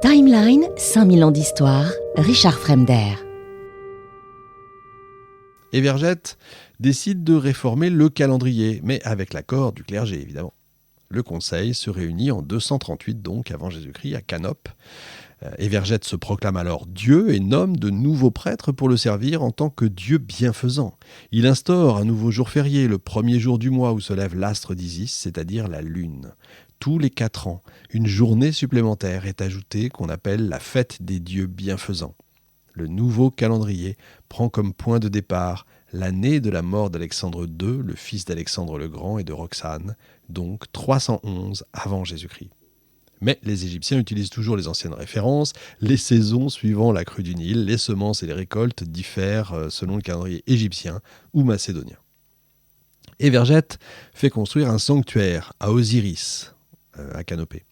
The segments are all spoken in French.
Timeline, 5000 ans d'histoire, Richard Fremder. Évergette décide de réformer le calendrier, mais avec l'accord du clergé, évidemment. Le conseil se réunit en 238, donc avant Jésus-Christ, à Canope. Évergette se proclame alors Dieu et nomme de nouveaux prêtres pour le servir en tant que Dieu bienfaisant. Il instaure un nouveau jour férié, le premier jour du mois où se lève l'astre d'Isis, c'est-à-dire la lune. Tous les 4 ans, une journée supplémentaire est ajoutée qu'on appelle la fête des dieux bienfaisants. Le nouveau calendrier prend comme point de départ l'année de la mort d'Alexandre II, le fils d'Alexandre le Grand et de Roxane, donc 311 avant Jésus-Christ. Mais les Égyptiens utilisent toujours les anciennes références, les saisons suivant la crue du Nil, les semences et les récoltes diffèrent selon le calendrier égyptien ou macédonien. Évergette fait construire un sanctuaire à Osiris, à Canopée.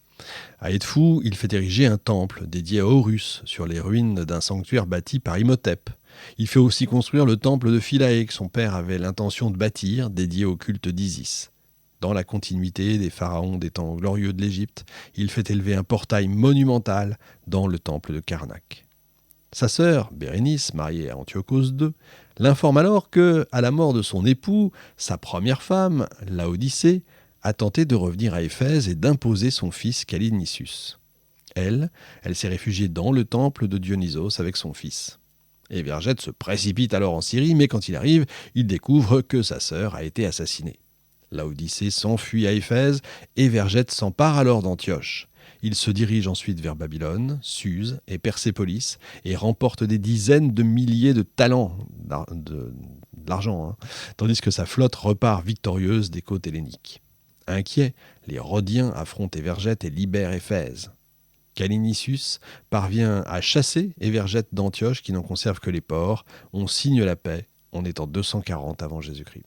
À Edfou, il fait ériger un temple dédié à Horus sur les ruines d'un sanctuaire bâti par Imhotep. Il fait aussi construire le temple de Philae que son père avait l'intention de bâtir, dédié au culte d'Isis. Dans la continuité des pharaons des temps glorieux de l'Égypte, il fait élever un portail monumental dans le temple de Karnak. Sa sœur, Bérénice, mariée à Antiochos II, l'informe alors que, à la mort de son époux, sa première femme, Laodicée, a tenté de revenir à Éphèse et d'imposer son fils Callinicus. Elle s'est réfugiée dans le temple de Dionysos avec son fils. Évergette se précipite alors en Syrie, mais quand il arrive, il découvre que sa sœur a été assassinée. Laodicée s'enfuit à Éphèse, Évergette s'empare alors d'Antioche. Il se dirige ensuite vers Babylone, Suse et Persépolis et remporte des dizaines de milliers de talents d'argent, tandis que sa flotte repart victorieuse des côtes helléniques. Inquiets, les Rhodiens affrontent Évergette et libèrent Éphèse. Callinicus parvient à chasser Évergette d'Antioche qui n'en conserve que les ports. On signe la paix, on est en 240 avant Jésus-Christ.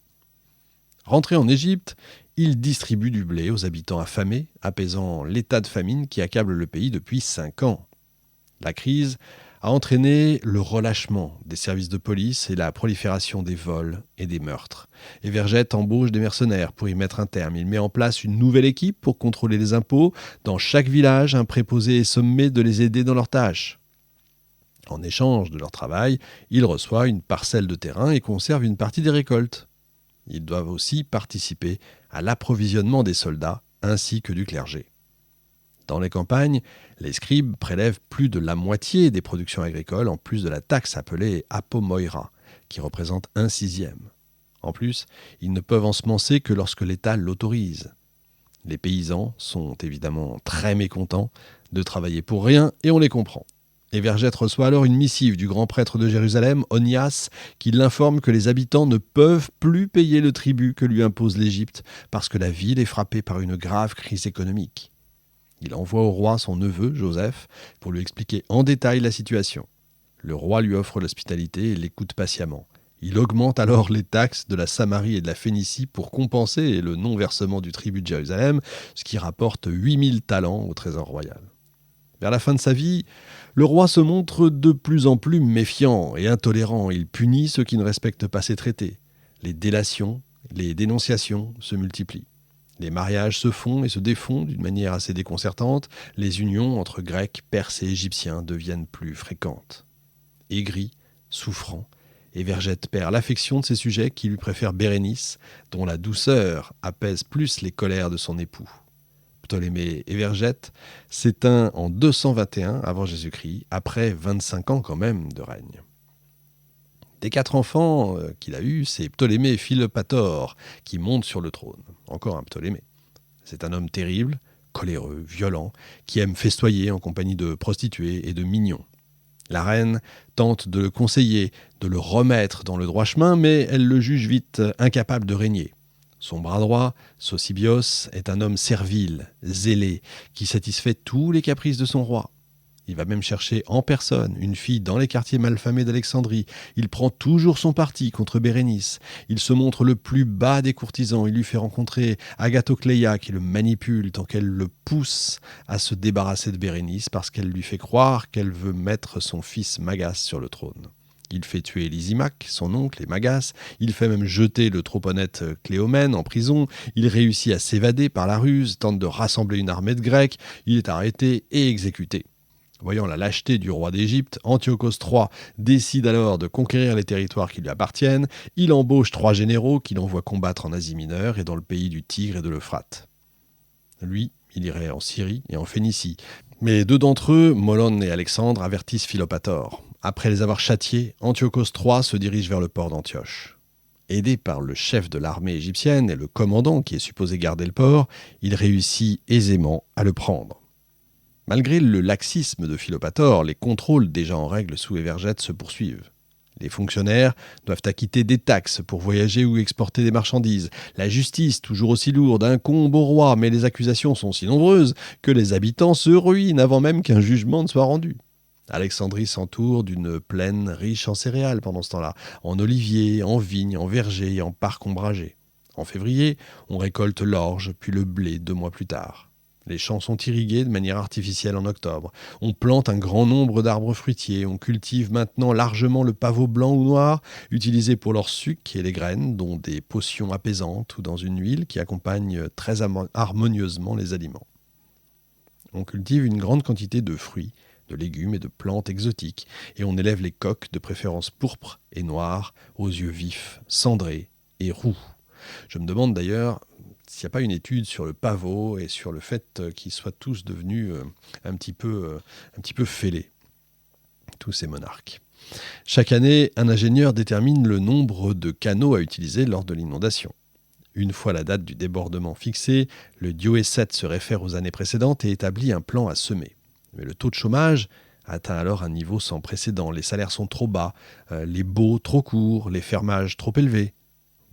Rentré en Égypte, il distribue du blé aux habitants affamés, apaisant l'état de famine qui accable le pays depuis 5 ans. La crise a entraîné le relâchement des services de police et la prolifération des vols et des meurtres. Évergette embauche des mercenaires pour y mettre un terme. Il met en place une nouvelle équipe pour contrôler les impôts. Dans chaque village, un préposé est sommé de les aider dans leurs tâches. En échange de leur travail, il reçoit une parcelle de terrain et conserve une partie des récoltes. Ils doivent aussi participer à l'approvisionnement des soldats ainsi que du clergé. Dans les campagnes, les scribes prélèvent plus de la moitié des productions agricoles en plus de la taxe appelée apomoira, qui représente 1/6. En plus, ils ne peuvent ensemencer que lorsque l'État l'autorise. Les paysans sont évidemment très mécontents de travailler pour rien et on les comprend. Évergette reçoit alors une missive du grand prêtre de Jérusalem, Onias, qui l'informe que les habitants ne peuvent plus payer le tribut que lui impose l'Égypte parce que la ville est frappée par une grave crise économique. Il envoie au roi son neveu, Joseph, pour lui expliquer en détail la situation. Le roi lui offre l'hospitalité et l'écoute patiemment. Il augmente alors les taxes de la Samarie et de la Phénicie pour compenser le non-versement du tribut de Jérusalem, ce qui rapporte 8000 talents au trésor royal. Vers la fin de sa vie, le roi se montre de plus en plus méfiant et intolérant. Il punit ceux qui ne respectent pas ses traités. Les délations, les dénonciations se multiplient. Les mariages se font et se défont d'une manière assez déconcertante. Les unions entre Grecs, Perses et Égyptiens deviennent plus fréquentes. Aigri, souffrant, Évergette perd l'affection de ses sujets qui lui préfèrent Bérénice, dont la douceur apaise plus les colères de son époux. Ptolémée Évergette s'éteint en 221 avant Jésus-Christ, après 25 ans quand même de règne. Des 4 enfants qu'il a eus, c'est Ptolémée Philopator qui monte sur le trône. Encore un Ptolémée. C'est un homme terrible, coléreux, violent, qui aime festoyer en compagnie de prostituées et de mignons. La reine tente de le conseiller, de le remettre dans le droit chemin, mais elle le juge vite incapable de régner. Son bras droit, Sosibios, est un homme servile, zélé, qui satisfait tous les caprices de son roi. Il va même chercher en personne une fille dans les quartiers malfamés d'Alexandrie. Il prend toujours son parti contre Bérénice. Il se montre le plus bas des courtisans. Il lui fait rencontrer Agathocléa qui le manipule tant qu'elle le pousse à se débarrasser de Bérénice parce qu'elle lui fait croire qu'elle veut mettre son fils Magas sur le trône. Il fait tuer Lysimaque, son oncle, et Magas. Il fait même jeter le trop honnête Cléomène en prison. Il réussit à s'évader par la ruse, tente de rassembler une armée de Grecs. Il est arrêté et exécuté. Voyant la lâcheté du roi d'Égypte, Antiochos III décide alors de conquérir les territoires qui lui appartiennent. Il embauche 3 généraux qu'il envoie combattre en Asie mineure et dans le pays du Tigre et de l'Euphrate. Lui, il irait en Syrie et en Phénicie. Mais 2 d'entre eux, Molon et Alexandre, avertissent Philopator. Après les avoir châtiés, Antiochos III se dirige vers le port d'Antioche. Aidé par le chef de l'armée égyptienne et le commandant qui est supposé garder le port, il réussit aisément à le prendre. Malgré le laxisme de Philopator, les contrôles déjà en règle sous Évergète se poursuivent. Les fonctionnaires doivent acquitter des taxes pour voyager ou exporter des marchandises. La justice, toujours aussi lourde, incombe au roi, mais les accusations sont si nombreuses que les habitants se ruinent avant même qu'un jugement ne soit rendu. Alexandrie s'entoure d'une plaine riche en céréales pendant ce temps-là, en oliviers, en vignes, en vergers et en parcs ombragés. En février, on récolte l'orge, puis le blé 2 mois plus tard. Les champs sont irrigués de manière artificielle en octobre. On plante un grand nombre d'arbres fruitiers. On cultive maintenant largement le pavot blanc ou noir, utilisé pour leur sucre et les graines, dont des potions apaisantes ou dans une huile qui accompagne très harmonieusement les aliments. On cultive une grande quantité de fruits, de légumes et de plantes exotiques, et on élève les coqs de préférence pourpres et noirs, aux yeux vifs, cendrés et roux. Je me demande d'ailleurs s'il n'y a pas une étude sur le pavot et sur le fait qu'ils soient tous devenus un petit peu fêlés, tous ces monarques. Chaque année, un ingénieur détermine le nombre de canaux à utiliser lors de l'inondation. Une fois la date du débordement fixée, le Dioécète se réfère aux années précédentes et établit un plan à semer. Mais le taux de chômage atteint alors un niveau sans précédent. Les salaires sont trop bas, les baux trop courts, les fermages trop élevés.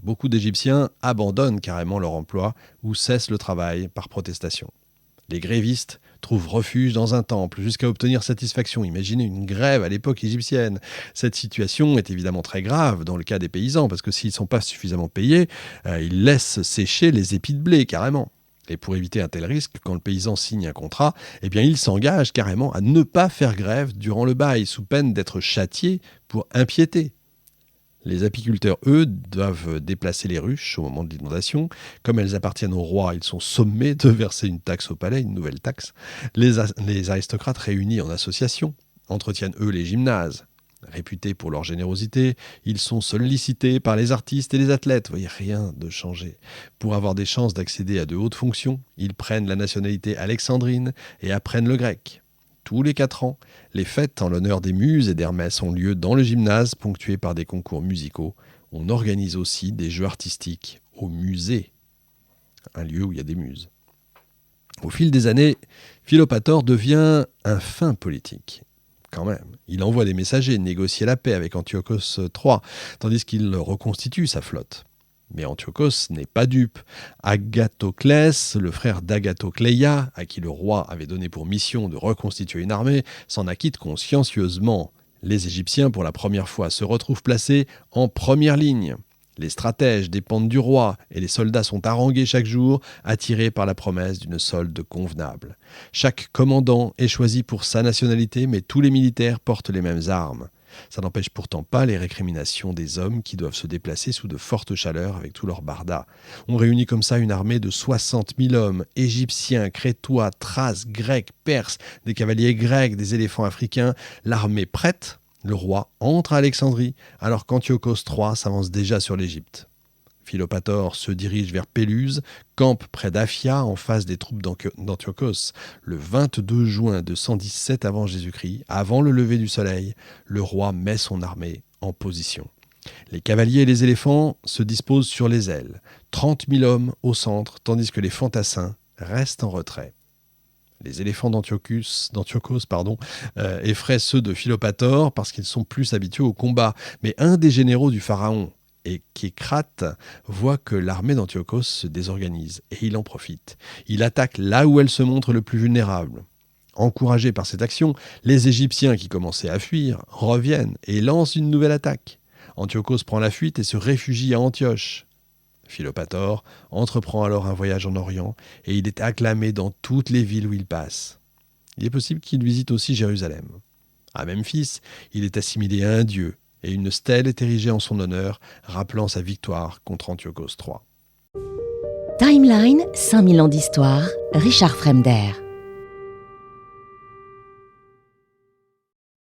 Beaucoup d'Égyptiens abandonnent carrément leur emploi ou cessent le travail par protestation. Les grévistes trouvent refuge dans un temple jusqu'à obtenir satisfaction. Imaginez une grève à l'époque égyptienne. Cette situation est évidemment très grave dans le cas des paysans parce que s'ils ne sont pas suffisamment payés, ils laissent sécher les épis de blé carrément. Et pour éviter un tel risque, quand le paysan signe un contrat, il s'engage carrément à ne pas faire grève durant le bail sous peine d'être châtié pour impiété. Les apiculteurs, eux, doivent déplacer les ruches au moment de l'inondation. Comme elles appartiennent au roi, ils sont sommés de verser une taxe au palais, une nouvelle taxe. Les aristocrates réunis en association entretiennent, eux, les gymnases. Réputés pour leur générosité, ils sont sollicités par les artistes et les athlètes. Vous voyez, rien de changé. Pour avoir des chances d'accéder à de hautes fonctions, ils prennent la nationalité alexandrine et apprennent le grec. Tous les 4 ans, les fêtes en l'honneur des muses et d'Hermès ont lieu dans le gymnase, ponctués par des concours musicaux. On organise aussi des jeux artistiques au musée, un lieu où il y a des muses. Au fil des années, Philopator devient un fin politique. Quand même, il envoie des messagers négocier la paix avec Antiochos III, tandis qu'il reconstitue sa flotte. Mais Antiochos n'est pas dupe. Agathoclès, le frère d'Agathocléia, à qui le roi avait donné pour mission de reconstituer une armée, s'en acquitte consciencieusement. Les Égyptiens, pour la première fois, se retrouvent placés en première ligne. Les stratèges dépendent du roi et les soldats sont harangués chaque jour, attirés par la promesse d'une solde convenable. Chaque commandant est choisi pour sa nationalité, mais tous les militaires portent les mêmes armes. Ça n'empêche pourtant pas les récriminations des hommes qui doivent se déplacer sous de fortes chaleurs avec tous leurs bardas. On réunit comme ça une armée de 60 000 hommes, égyptiens, crétois, thraces, grecs, perses, des cavaliers grecs, des éléphants africains. L'armée prête, le roi entre à Alexandrie, alors qu'Antiochos III s'avance déjà sur l'Égypte. Philopator se dirige vers Péluse, campe près d'Aphia en face des troupes d'Antiochos. Le 22 juin 217 avant Jésus-Christ, avant le lever du soleil, le roi met son armée en position. Les cavaliers et les éléphants se disposent sur les ailes, 30 000 hommes au centre, tandis que les fantassins restent en retrait. Les éléphants d'Antiochos effraient ceux de Philopator parce qu'ils sont plus habitués au combat. Mais un des généraux du pharaon, et Kékrate, voit que l'armée d'Antiochos se désorganise et il en profite. Il attaque là où elle se montre le plus vulnérable. Encouragés par cette action, les Égyptiens qui commençaient à fuir reviennent et lancent une nouvelle attaque. Antiochos prend la fuite et se réfugie à Antioche. Philopator entreprend alors un voyage en Orient et il est acclamé dans toutes les villes où il passe. Il est possible qu'il visite aussi Jérusalem. À Memphis, il est assimilé à un dieu et une stèle est érigée en son honneur, rappelant sa victoire contre Antiochos III. Timeline, 5000 ans d'histoire, Richard Fremder.